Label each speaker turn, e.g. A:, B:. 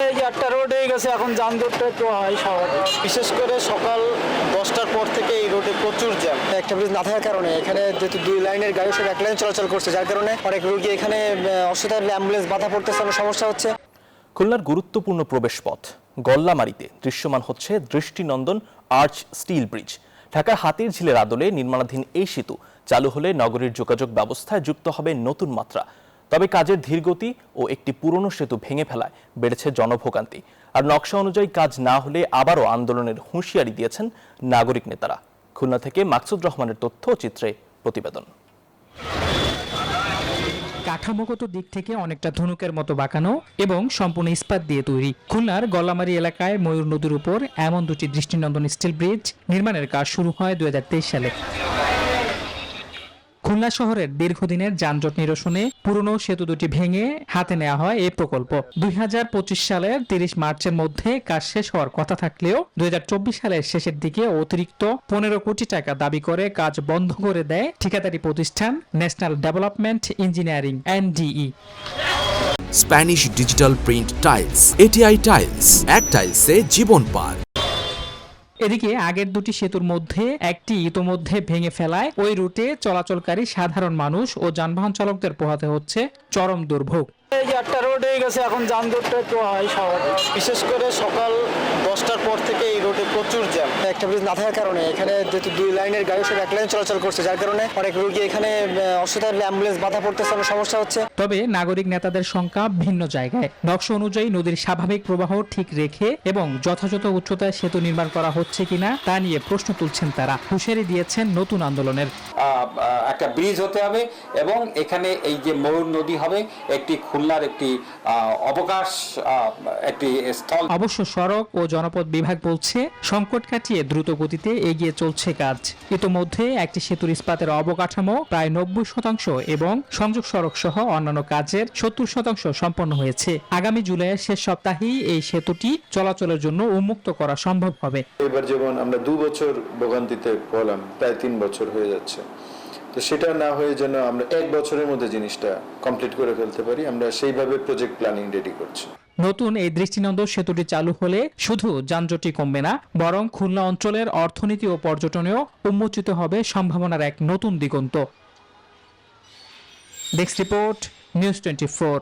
A: এই যে একটা রোড হয়ে গেছে, এখন যানজটটা একটু হয় স্বাভাবিক। বিশেষ করে সকাল 10টার পর থেকে এই রোডে প্রচুর জ্যাম।
B: একটা ব্রিজ না থাকার কারণে এখানে যেহেতু দুই লাইনের গাড়ি সব এক লাইন চলাচল করছে, যার কারণে অনেক রোগী এখানে অসুবিধা হলে অ্যাম্বুলেন্স বাধা পড়তেছে, অনেক সমস্যা হচ্ছে।
C: খুলনার গুরুত্বপূর্ণ প্রবেশপথ গল্লামারীতে দৃশ্যমান হচ্ছে দৃষ্টিনন্দন আর্চ স্টিল ব্রিজ। ঢাকার হাতির ঝিলের আদলে নির্মাণাধীন এই সেতু চালু হলে নগরীর যোগাযোগ ব্যবস্থায় যুক্ত হবে নতুন মাত্রা। তবে কাজের ধীরগতি ও একটি পুরনো সেতু ভেঙে ফেলায় বেড়েছে জনভোগান্তি। আর নকশা অনুযায়ী কাজ না হলে আবারও আন্দোলনের হুঁশিয়ারি দিয়েছেন নাগরিক নেতারা। খুলনা থেকে মাকসুদ রহমানের তথ্য চিত্রে প্রতিবেদন।
D: কাঠামোগত দিক থেকে অনেকটা ধনুকের মতো বাঁকানো এবং সম্পূর্ণ ইস্পাত দিয়ে তৈরি খুলনার গল্লামারী এলাকায় ময়ূর নদীর উপর এমন দুটি দৃষ্টিনন্দন স্টিল ব্রিজ নির্মাণের কাজ শুরু হয় 2023 সালে। খুলনা শহরের দীর্ঘদিনের যানজট নিরসনে পুরনো সেতু দুটি ভেঙে হাতে নেওয়া হয় এই প্রকল্প। 2025 সালের 30 মার্চের মধ্যে কাজ শেষ হওয়ার কথা থাকলেও 2024 সালের শেষের দিকে অতিরিক্ত 15 কোটি টাকা দাবি করে কাজ বন্ধ করে দেয় ঠিকাদারি প্রতিষ্ঠান national development engineering NDE।
E: Spanish digital print tiles, ATI tiles, এক টাইলসে জীবন পার।
D: এদিকে আগের দুটি সেতুর মধ্যে একটি ইতোমধ্যে ভেঙে ফেলায় ওই রুটে চলাচলকারী সাধারণ মানুষ ও যানবাহন চালকদের পোহাতে হচ্ছে চরম দুর্ভোগ।
A: এই যে একটা রোড হয়ে গেছে, এখন যানজটটা একটু হয় স্বাভাবিক। বিশেষ করে সকাল 10টার পর থেকে এই রোডে প্রচুর জ্যাম।
B: একটা ব্রিজ না থাকার কারণে এখানে যেহেতু দুই লাইনের গাড়ি সব এক লাইন চলাচল করছে, যার কারণে অনেক রোগী এখানে অসুবিধা হলে অ্যাম্বুলেন্স বাধা পড়তেছে, অনেক সমস্যা হচ্ছে।
D: তবে নাগরিক নেতাদের সংখ্যা ভিন্ন জায়গায়। নকশা অনুযায়ী নদীর স্বাভাবিক প্রবাহ ঠিক রেখে এবং যথাযথ উচ্চতায় সেতু নির্মাণ করা হচ্ছে কিনা তা নিয়ে প্রশ্ন তুলছেন তারা। হুঁশিয়ারি দিয়েছেন নতুন আন্দোলনের।
F: একটা ব্রিজ হতে হবে এবং এখানে এই যে ময়ূর নদী হবে একটি খুলনার একটি অবকাশ একটি স্থল।
D: অবশ্য সড়ক ও জনপথ বিভাগ বলছে সংকট কাটিয়ে দ্রুত গতিতে এগিয়ে চলছে কাজ। ইতোমধ্যে একটি সেতুর ইস্পাতের অবকাঠামো প্রায় 90% এবং সংযোগ সড়ক সহ অন্যান্য কাজের 70% সম্পন্ন হয়েছে। আগামী জুলাইয়ের শেষ সপ্তাহেই এই সেতুটি চলাচলের জন্য উন্মুক্ত করা সম্ভব হবে।
G: এবার যেমন আমরা 2 বছর ভোগান্তিতে পড়লাম, প্রায় 3 বছর হয়ে যাচ্ছে, তো সেটা না হয়ে যেন আমরা 1 বছরের মধ্যে জিনিসটা কমপ্লিট করে ফেলতে পারি, আমরা সেইভাবে প্রজেক্ট প্ল্যানিং রেডি করছি।
D: নতুন এই দৃষ্টিনন্দন সেতুটি চালু হলে শুধু যানজটই কমবে না, বরং খুলনা অঞ্চলের অর্থনীতি ও পর্যটনেও উন্মোচিত হবে সম্ভাবনার এক নতুন দিগন্ত। Desk report, news 24।